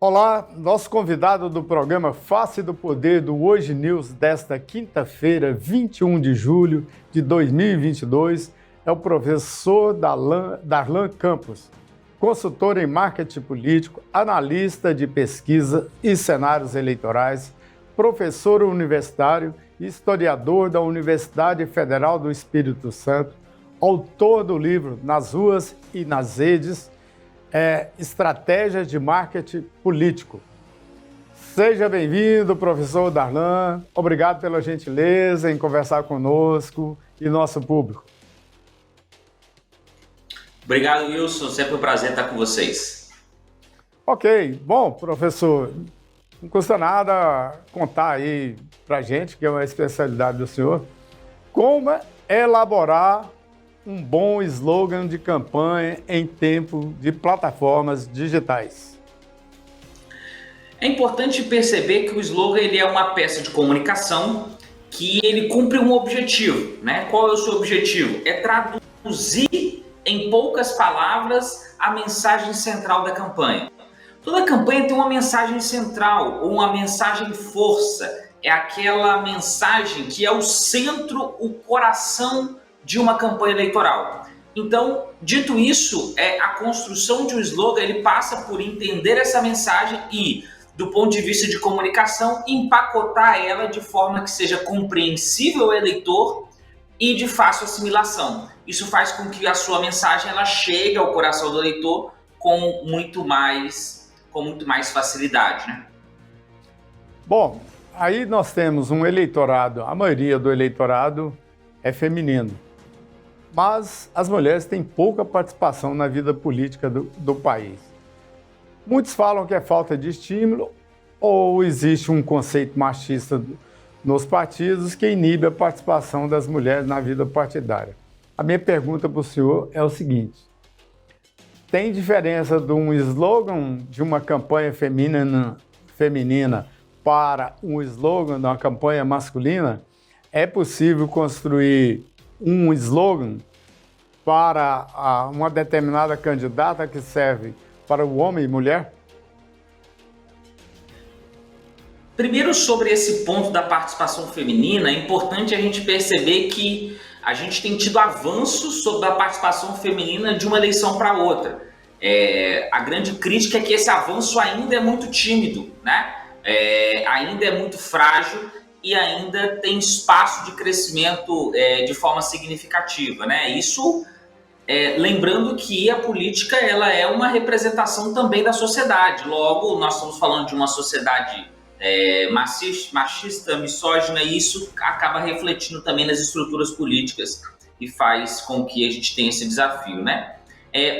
Olá, nosso convidado do programa Face do Poder do Hoje News desta quinta-feira, 21 de julho de 2022, é o professor Darlan Campos, consultor em marketing político, analista de pesquisa e cenários eleitorais, professor universitário e historiador da Universidade Federal do Espírito Santo, autor do livro Nas Ruas e nas Redes, Estratégias de Marketing Político. Seja bem-vindo, professor Darlan. Obrigado pela gentileza em conversar conosco e nosso público. Obrigado, Wilson. Sempre um prazer estar com vocês. Ok. Bom, professor, não custa nada contar aí pra gente, que é uma especialidade do senhor, como elaborar um bom slogan de campanha em tempo de plataformas digitais. É importante perceber que o slogan ele é uma peça de comunicação que ele cumpre um objetivo, né? Qual é o seu objetivo? É traduzir em poucas palavras a mensagem central da campanha. Toda campanha tem uma mensagem central ou uma mensagem força. É aquela mensagem que é o centro, o coração de uma campanha eleitoral. Então, dito isso, a construção de um slogan ele passa por entender essa mensagem e, do ponto de vista de comunicação, empacotar ela de forma que seja compreensível ao eleitor e de fácil assimilação. Isso faz com que a sua mensagem ela chegue ao coração do eleitor com muito mais facilidade, né? Bom, aí nós temos um eleitorado, a maioria do eleitorado é feminino. Mas as mulheres têm pouca participação na vida política do país. Muitos falam que é falta de estímulo ou existe um conceito machista nos partidos que inibe a participação das mulheres na vida partidária. A minha pergunta para o senhor é o seguinte: tem diferença de um slogan de uma campanha feminina para um slogan de uma campanha masculina? É possível construir um slogan para uma determinada candidata que serve para o homem e mulher? Primeiro, sobre esse ponto da participação feminina, é importante a gente perceber que a gente tem tido avanços sobre a participação feminina de uma eleição para outra. A grande crítica é que esse avanço ainda é muito tímido, né? Ainda é muito frágil e ainda tem espaço de crescimento de forma significativa, né? Isso, lembrando que a política ela é uma representação também da sociedade. Logo, nós estamos falando de uma sociedade machista, misógina, e isso acaba refletindo também nas estruturas políticas e faz com que a gente tenha esse desafio, né?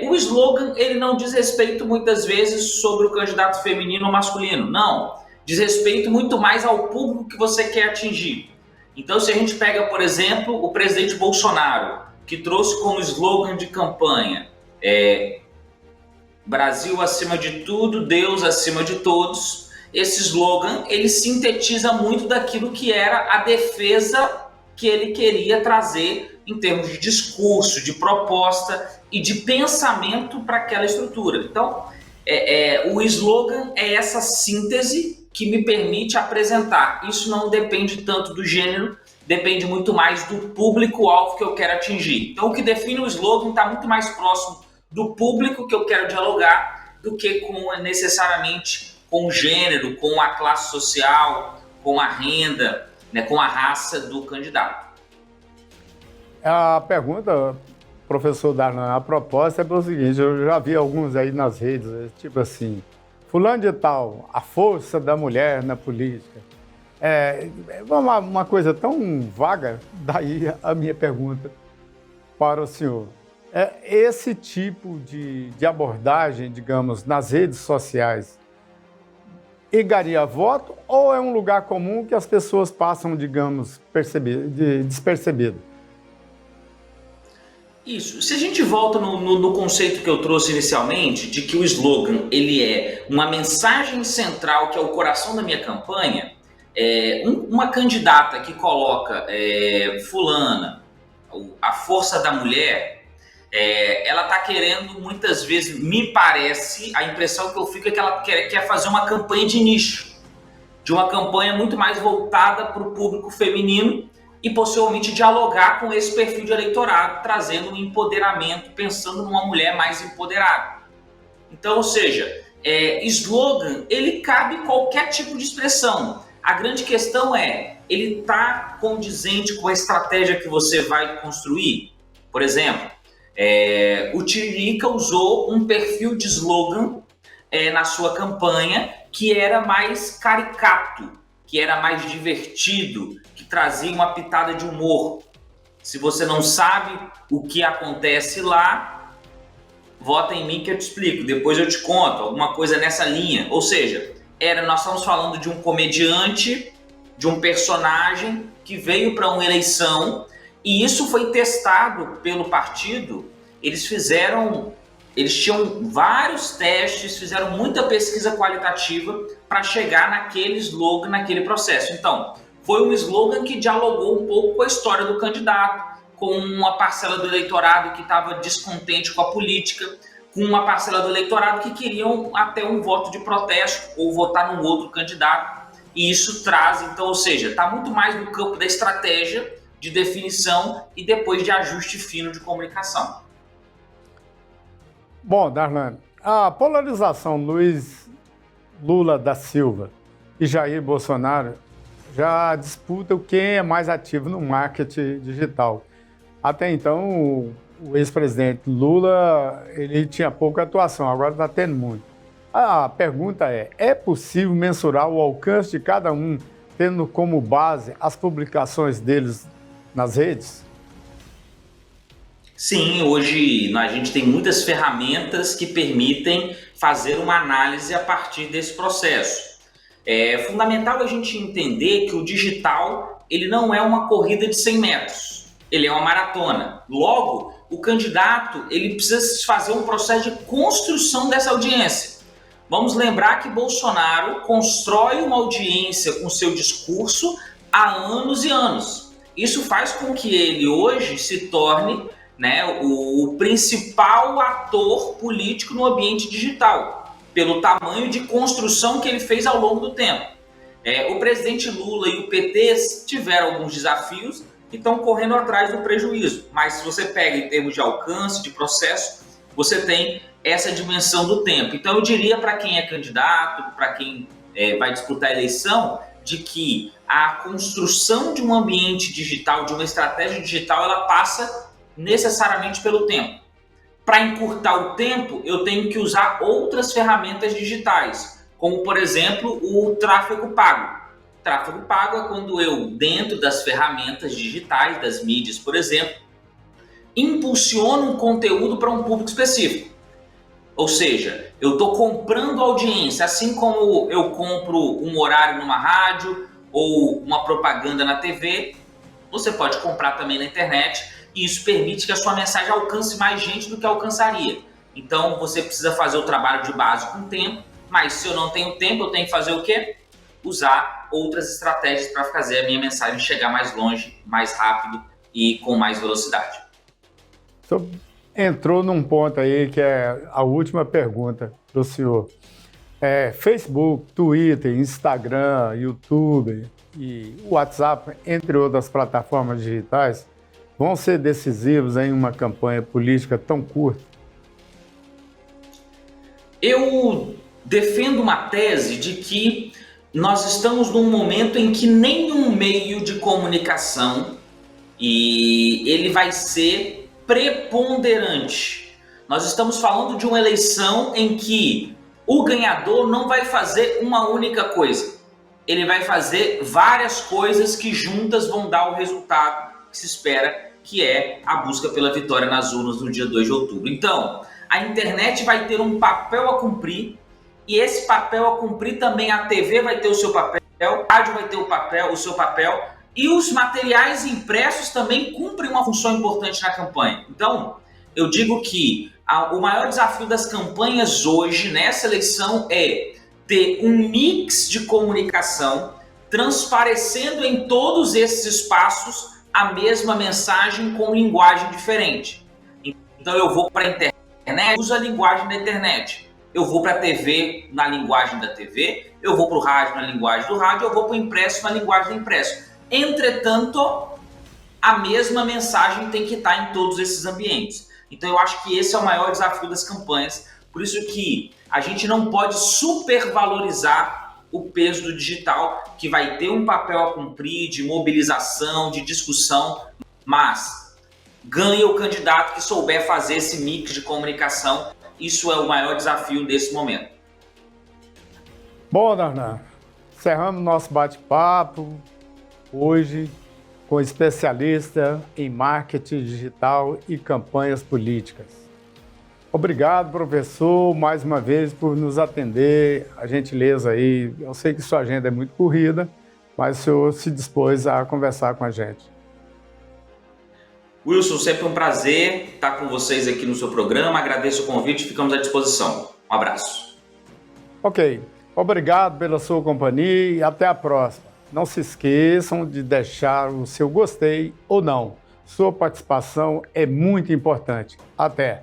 O slogan ele não diz respeito muitas vezes sobre o candidato feminino ou masculino, não. Diz respeito muito mais ao público que você quer atingir. Então, se a gente pega, por exemplo, o presidente Bolsonaro, que trouxe como slogan de campanha Brasil acima de tudo, Deus acima de todos, esse slogan ele sintetiza muito daquilo que era a defesa que ele queria trazer em termos de discurso, de proposta e de pensamento para aquela estrutura. Então, o slogan é essa síntese que me permite apresentar. Isso não depende tanto do gênero, depende muito mais do público-alvo que eu quero atingir. Então, o que define o slogan está muito mais próximo do público que eu quero dialogar do que necessariamente com o gênero, com a classe social, com a renda, né, com a raça do candidato. A pergunta, professor Darlan, a proposta é pelo seguinte: eu já vi alguns aí nas redes, tipo assim, fulano de tal, a força da mulher na política. Uma coisa tão vaga, daí a minha pergunta para o senhor. Esse tipo de abordagem, digamos, nas redes sociais, igualaria voto ou é um lugar comum que as pessoas passam, digamos, despercebido? Isso. Se a gente volta no conceito que eu trouxe inicialmente, de que o slogan ele é uma mensagem central que é o coração da minha campanha, uma candidata que coloca fulana, a força da mulher, ela está querendo, muitas vezes, me parece, a impressão que eu fico é que ela quer fazer uma campanha de nicho, de uma campanha muito mais voltada para o público feminino e possivelmente dialogar com esse perfil de eleitorado, trazendo um empoderamento, pensando numa mulher mais empoderada. Então, ou seja, slogan, ele cabe em qualquer tipo de expressão. A grande questão é, ele está condizente com a estratégia que você vai construir? Por exemplo, o Tiririca usou um perfil de slogan na sua campanha que era mais caricato, que era mais divertido, que trazia uma pitada de humor. Se você não sabe o que acontece lá, vota em mim que eu te explico, depois eu te conto, alguma coisa nessa linha. Ou seja, nós estamos falando de um comediante, de um personagem que veio para uma eleição, e isso foi testado pelo partido. Eles tinham vários testes, fizeram muita pesquisa qualitativa para chegar naquele slogan, naquele processo. Então, foi um slogan que dialogou um pouco com a história do candidato, com uma parcela do eleitorado que estava descontente com a política, com uma parcela do eleitorado que queriam até um voto de protesto ou votar num outro candidato. E isso traz, então, ou seja, está muito mais no campo da estratégia, de definição e depois de ajuste fino de comunicação. Bom, Darlan, a polarização Luiz Lula da Silva e Jair Bolsonaro já disputam quem é mais ativo no marketing digital. Até então, o ex-presidente Lula ele tinha pouca atuação, agora está tendo muito. A pergunta é possível mensurar o alcance de cada um, tendo como base as publicações deles nas redes? Sim, hoje a gente tem muitas ferramentas que permitem fazer uma análise a partir desse processo. É fundamental a gente entender que o digital ele não é uma corrida de 100 metros, ele é uma maratona. Logo, o candidato ele precisa fazer um processo de construção dessa audiência. Vamos lembrar que Bolsonaro constrói uma audiência com seu discurso há anos e anos. Isso faz com que ele hoje se torne o principal ator político no ambiente digital, pelo tamanho de construção que ele fez ao longo do tempo. O presidente Lula e o PT tiveram alguns desafios e estão correndo atrás do prejuízo, mas se você pega em termos de alcance, de processo, você tem essa dimensão do tempo. Então eu diria para quem é candidato, para quem vai disputar a eleição, de que a construção de um ambiente digital, de uma estratégia digital, ela passa necessariamente pelo tempo. Para encurtar o tempo, eu tenho que usar outras ferramentas digitais, como, por exemplo, o tráfego pago. Tráfego pago é quando eu, dentro das ferramentas digitais, das mídias, por exemplo, impulsiono um conteúdo para um público específico. Ou seja, eu estou comprando audiência, assim como eu compro um horário numa rádio ou uma propaganda na TV, você pode comprar também na internet e isso permite que a sua mensagem alcance mais gente do que alcançaria. Então você precisa fazer o trabalho de base com tempo, mas se eu não tenho tempo, eu tenho que fazer o quê? Usar outras estratégias para fazer a minha mensagem chegar mais longe, mais rápido e com mais velocidade. Entrou num ponto aí que é a última pergunta para o senhor. Facebook, Twitter, Instagram, YouTube e WhatsApp, entre outras plataformas digitais, vão ser decisivos em uma campanha política tão curta? Eu defendo uma tese de que nós estamos num momento em que nenhum meio de comunicação ele vai ser preponderante. Nós estamos falando de uma eleição em que o ganhador não vai fazer uma única coisa. Ele vai fazer várias coisas que juntas vão dar o resultado que se espera, que é a busca pela vitória nas urnas no dia 2 de outubro. Então, a internet vai ter um papel a cumprir e esse papel a cumprir também a TV vai ter o seu papel, a rádio vai ter o seu papel e os materiais impressos também cumprem uma função importante na campanha. Então, eu digo que o maior desafio das campanhas hoje, nessa eleição, é ter um mix de comunicação transparecendo em todos esses espaços a mesma mensagem com linguagem diferente. Então eu vou para a internet, uso a linguagem da internet. Eu vou para a TV na linguagem da TV, eu vou para o rádio na linguagem do rádio, eu vou para o impresso na linguagem do impresso. Entretanto, a mesma mensagem tem que estar em todos esses ambientes. Então eu acho que esse é o maior desafio das campanhas, por isso que a gente não pode supervalorizar o peso do digital, que vai ter um papel a cumprir de mobilização, de discussão, mas ganha o candidato que souber fazer esse mix de comunicação. Isso é o maior desafio desse momento. Bom, Darnan, encerramos nosso bate-papo hoje com especialista em marketing digital e campanhas políticas. Obrigado, professor, mais uma vez por nos atender, a gentileza aí. Eu sei que sua agenda é muito corrida, mas o senhor se dispôs a conversar com a gente. Wilson, sempre um prazer estar com vocês aqui no seu programa. Agradeço o convite e ficamos à disposição. Um abraço. Ok, obrigado pela sua companhia e até a próxima. Não se esqueçam de deixar o seu gostei ou não. Sua participação é muito importante. Até!